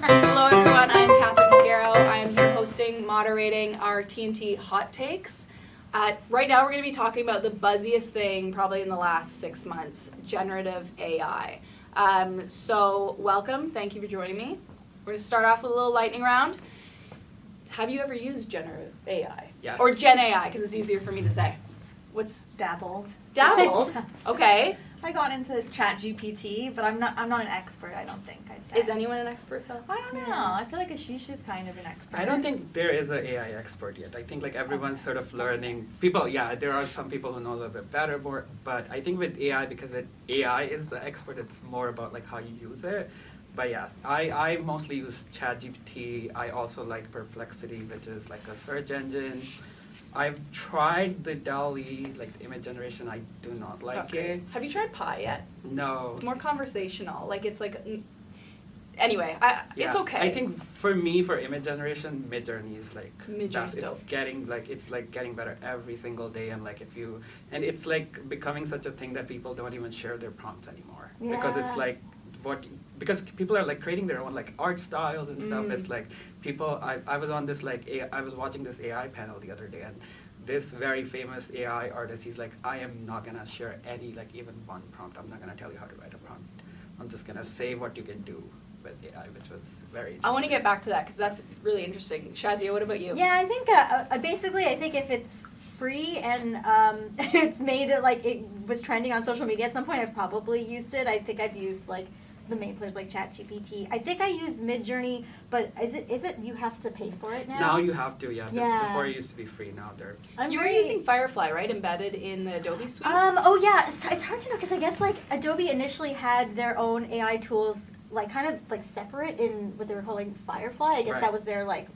Hello everyone, I'm Catherine Scarrow. I'm here hosting, moderating our T&T Hot Takes. Right now we're going to be talking about the buzziest thing probably in the last 6 months, generative AI. So welcome, thank you for joining me. We're going to start off with a little lightning round. Have you ever used generative AI? Yes. Or Gen AI, because it's easier for me to say. What's Dabbled. dabbled? Okay. I got into ChatGPT, but I'm not an expert, I don't think I'd say. Is anyone an expert though? I don't know. I feel like Ashish is kind of an expert. I don't think there is an AI expert yet. I think like everyone's sort of learning. People, yeah, there are some people who know a little bit better, but I think with AI, because AI is the expert, it's more about like how you use it. But yeah, I mostly use ChatGPT. I also like Perplexity, which is like a search engine. I've tried the DALL-E, like the image generation. I do not like it. Have you tried Pi yet? No. It's more conversational. Like it's like, anyway, it's okay. I think for me, for image generation, Midjourney is like Midjourney's dope. It's getting better every single day, and like and it's like becoming such a thing that people don't even share their prompts anymore because it's like because people are like creating their own like art styles and stuff. It's like people. I was on this like I was watching this AI panel the other day, and this very famous AI artist, he's like, I am not gonna share any like even one prompt. I'm not gonna tell you how to write a prompt. I'm just gonna say what you can do with AI, which was very interesting. I want to get back to that because that's really interesting. Shazia, what about you? Yeah, I think basically I think if it's free and it's made it like it was trending on social media at some point, I've probably used it. I think I've used like the main players like ChatGPT. I think I used Midjourney, but is it you have to pay for it now? Now you have to, yeah. Yeah. Before it used to be free. Now they're. You were using Firefly, right? Embedded in the Adobe suite? Oh yeah, it's hard to know because I guess like Adobe initially had their own AI tools like kind of like separate in what they were calling Firefly. I guess that was their like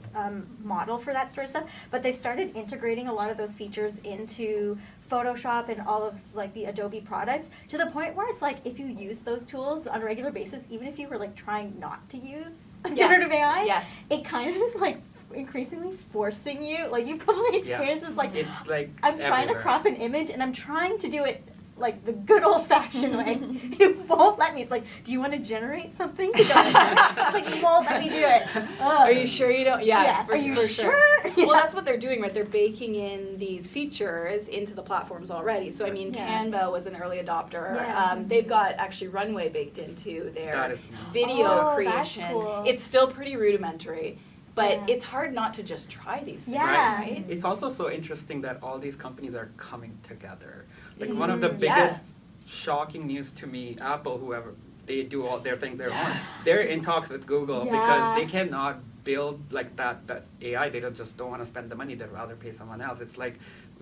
model for that sort of stuff. But they've started integrating a lot of those features into Photoshop and all of like the Adobe products to the point where it's like if you use those tools on a regular basis, even if you were like trying not to use generative AI, it kind of is like increasingly forcing you. Like you probably experience this like it's like I'm trying to crop an image and I'm trying to do it like the good old-fashioned way. It won't let me. It's like, do you want to generate something? It's like, it won't let me do it. Are you sure you don't? Yeah. Are you sure? Well, that's what they're doing, right? They're baking in these features into the platforms already. So, I mean, Canva was an early adopter. Yeah. They've got actually Runway baked into their video that's creation. cool. It's still pretty rudimentary. But it's hard not to just try these things, right? It's also so interesting that all these companies are coming together. Like one of the biggest shocking news to me, Apple, whoever, they do all their things their own. They're in talks with Google because they cannot build like that AI. They don't want to spend the money. They'd rather pay someone else. It's like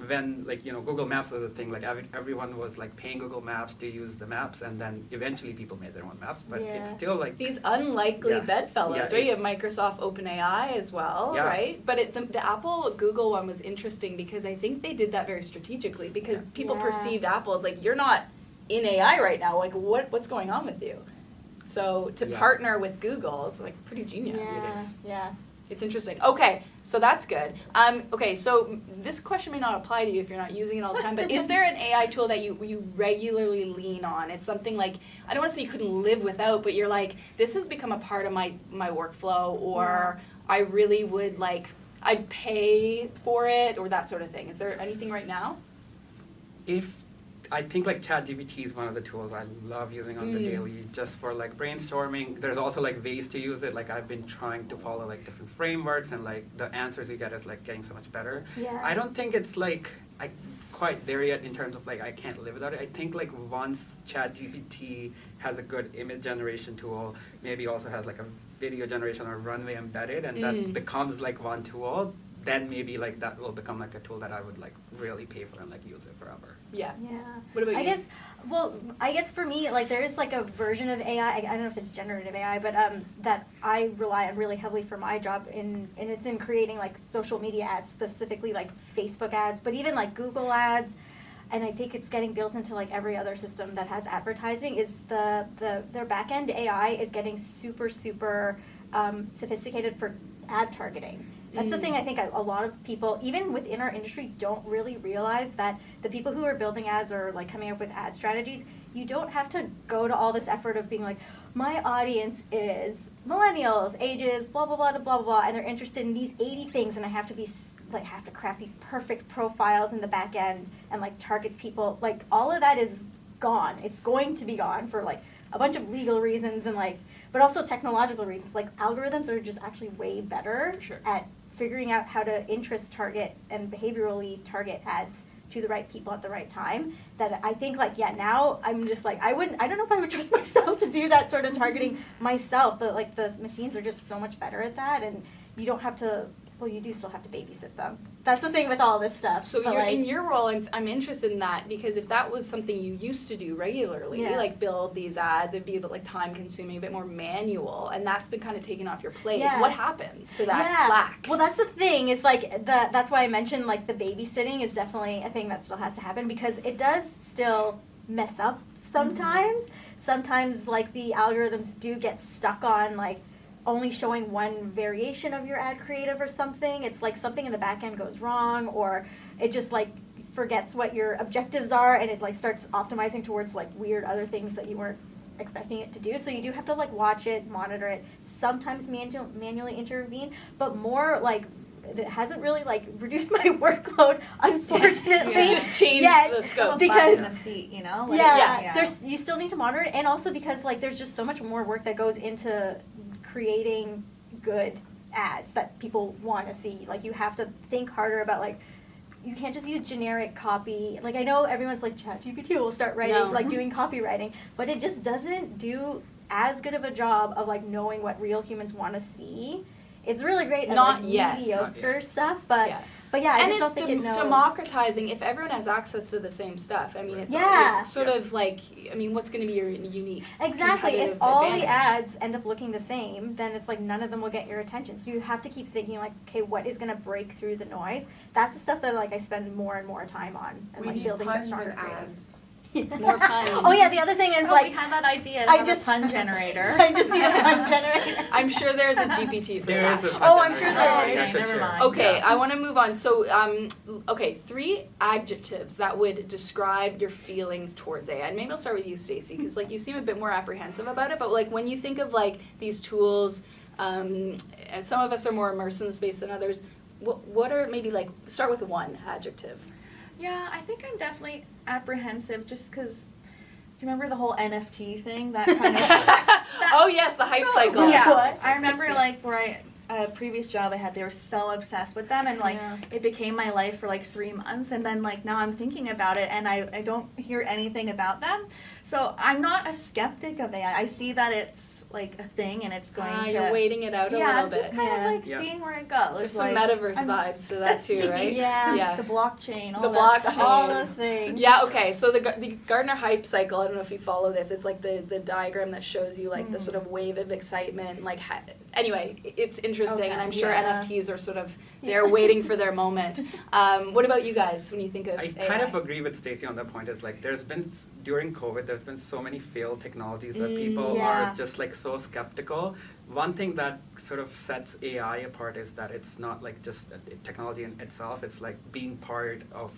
when Google Maps was a thing. Like everyone was like paying Google Maps to use the maps, and then eventually people made their own maps. But it's still like these unlikely bedfellows, right? You have Microsoft OpenAI as well, right? But the Apple Google one was interesting because I think they did that very strategically because people perceived Apple as like, you're not in AI right now. Like what's going on with you? So to partner with Google is like pretty genius. Yeah. It's interesting. Okay, so that's good. Okay, so this question may not apply to you if you're not using it all the time, but is there an AI tool that you regularly lean on? It's something like, I don't want to say you couldn't live without, but you're like, this has become a part of my workflow, or I really would like, I'd pay for it, or that sort of thing. Is there anything right now? I think like ChatGPT is one of the tools I love using on the daily just for like brainstorming. There's also like ways to use it. Like I've been trying to follow like different frameworks, and like the answers you get is like getting so much better. I don't think it's like quite there yet in terms of like I can't live without it. I think like once ChatGPT has a good image generation tool, maybe also has like a video generation or Runway embedded, and that becomes like one tool, then maybe like that will become like a tool that I would like really pay for and like use it forever. Yeah. Yeah. What about you? I guess for me, like there is like a version of AI, I don't know if it's generative AI, but that I rely on really heavily for my job and it's in creating like social media ads, specifically like Facebook ads, but even like Google ads. And I think it's getting built into like every other system that has advertising is their back end AI is getting super sophisticated for ad targeting. That's the thing I think a lot of people, even within our industry, don't really realize that the people who are building ads or like coming up with ad strategies, you don't have to go to all this effort of being like, my audience is millennials, ages, blah, blah, blah, blah, blah, blah, and they're interested in these 80 things, and I have to craft these perfect profiles in the back end and, like, target people. Like, all of that is gone. It's going to be gone for, like, a bunch of legal reasons and, like, but also technological reasons. Like, algorithms are just actually way better at figuring out how to interest target and behaviorally target ads to the right people at the right time, that I think, like, yeah, now I'm just like, I don't know if I would trust myself to do that sort of targeting myself, but, like, the machines are just so much better at that, and you don't have to, well, you do still have to babysit them. That's the thing with all this stuff. So but, you're, like, in your role, I'm interested in that, because if that was something you used to do regularly, Yeah. like build these ads, it'd be a bit like time consuming, a bit more manual, and that's been kind of taken off your plate. Yeah. What happens to that Yeah. slack? Well, that's the thing, is like, that's why I mentioned, like, the babysitting is definitely a thing that still has to happen, because it does still mess up sometimes. Sometimes, like, the algorithms do get stuck on, like, only showing one variation of your ad creative or something. It's like something in the back end goes wrong, or it just, like, forgets what your objectives are, and it, like, starts optimizing towards, like, weird other things that you weren't expecting it to do. So you do have to, like, watch it, monitor it, sometimes manually intervene, but more, like, it hasn't really, like, reduced my workload, unfortunately. It's just changed yet, the scope. because in the seat, you know? Like, there's, you still need to monitor it, and also because, like, there's just so much more work that goes into creating good ads that people want to see. Like, you have to think harder about, like, you can't just use generic copy. Like, I know everyone's like, ChatGPT will start writing, No. like, doing copywriting, but it just doesn't do as good of a job of, like, knowing what real humans want to see. It's really great at, Not like, yet. mediocre stuff, but Yeah. yeah, I And just don't it's think it knows. democratizing if everyone has access to the same stuff. I mean, it's, Yeah. it's sort of like, I mean, what's going to be your unique Exactly. If competitive all advantage? the ads end up looking the same, then it's like none of them will get your attention. So you have to keep thinking, like, okay, what is going to break through the noise? That's the stuff that, like, I spend more and more time on, and, We like, need building puns stronger and creative. ads. More puns. Oh yeah, the other thing is, we like, had that idea. I I just- just pun generator. I just need a pun generator. I'm sure there's a GPT for There that. is a Oh, I'm sure generator. there is. Yeah, for Never sure. mind. Okay, Yeah. I want to move on. So, okay, 3 adjectives that would describe your feelings towards AI. And maybe I'll start with you, Stacey, because, like, you seem a bit more apprehensive about it. But, like, when you think of, like, these tools, and some of us are more immersed in the space than others, what are maybe, like, start with 1 adjective. Yeah, I think I'm definitely apprehensive just because, do you remember the whole NFT thing? That kind of. Oh yes, the hype cycle. Yeah, What? I remember, like, where a previous job I had, they were so obsessed with them, and, like, Yeah. it became my life for, like, 3 months, and then, like, now I'm thinking about it, and I don't hear anything about them. So I'm not a skeptic of AI. I see that it's, like, a thing, and it's going to. You're waiting it out a yeah, little I'm bit. just kind Yeah. of, like, Yeah. seeing where it goes. There's some like, metaverse vibes to that too, right? Yeah. Yeah. The blockchain, all The that blockchain. stuff. All those things. Yeah, okay, so the Gardner hype cycle, I don't know if you follow this, it's like the diagram that shows you, like, the sort of wave of excitement, like, anyway, it's interesting, and Okay, I'm sure yeah. NFTs are sort of, they're waiting for their moment. What about you guys, when you think of I AI? kind of agree with Stacey on that point. Is like there's been during COVID, there's been so many failed technologies that people Yeah. are just, like, so skeptical. One thing that sort of sets AI apart is that it's not, like, just a technology in itself. It's like being part of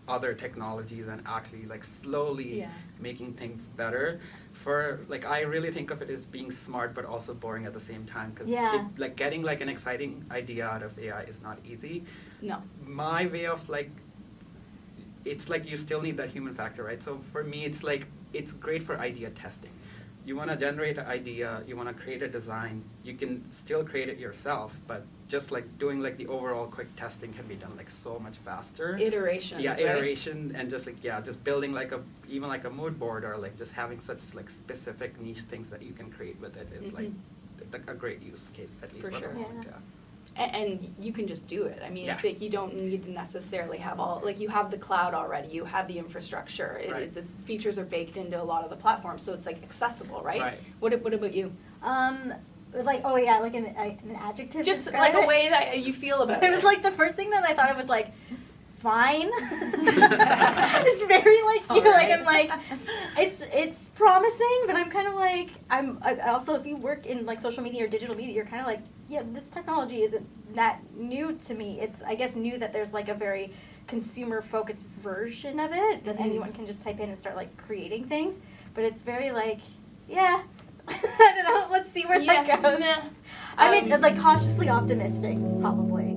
other technologies and actually, like, slowly Yeah. making things better. For, like, I really think of it as being smart but also boring at the same time, because Yeah. like getting, like, an exciting idea out of AI is not easy. No. My way of, like, it's like you still need that human factor, right? So for me, it's like, it's great for idea testing. You want to generate an idea, you want to create a design, you can still create it yourself, but just, like, doing, like, the overall quick testing can be done, like, so much faster. Iterations, Yeah, right? iteration, and just, like, yeah, just building, like, even like a mood board, or, like, just having such, like, specific niche things that you can create with it is like a great use case, at least For for sure. the moment. Yeah. Yeah. And you can just do it. I mean, Yeah. it's like you don't need to necessarily have all, like, you have the cloud already, you have the infrastructure, Right. the features are baked into a lot of the platforms, so it's, like, accessible, right? Right. What about you? Like, oh yeah, like an adjective. Just describe like a it. way that you feel about it. It was like the first thing that I thought of was like, fine. It's very like you, like, I'm like, it's promising, but I'm kind of like, I also, if you work in, like, social media or digital media, you're kind of like, yeah, this technology isn't that new to me. It's, I guess, new that there's, like, a very consumer focused version of it that anyone can just type in and start, like, creating things. But it's very like, yeah, I don't know. Let's see where Yeah, that goes. nah. I mean, like cautiously optimistic, probably.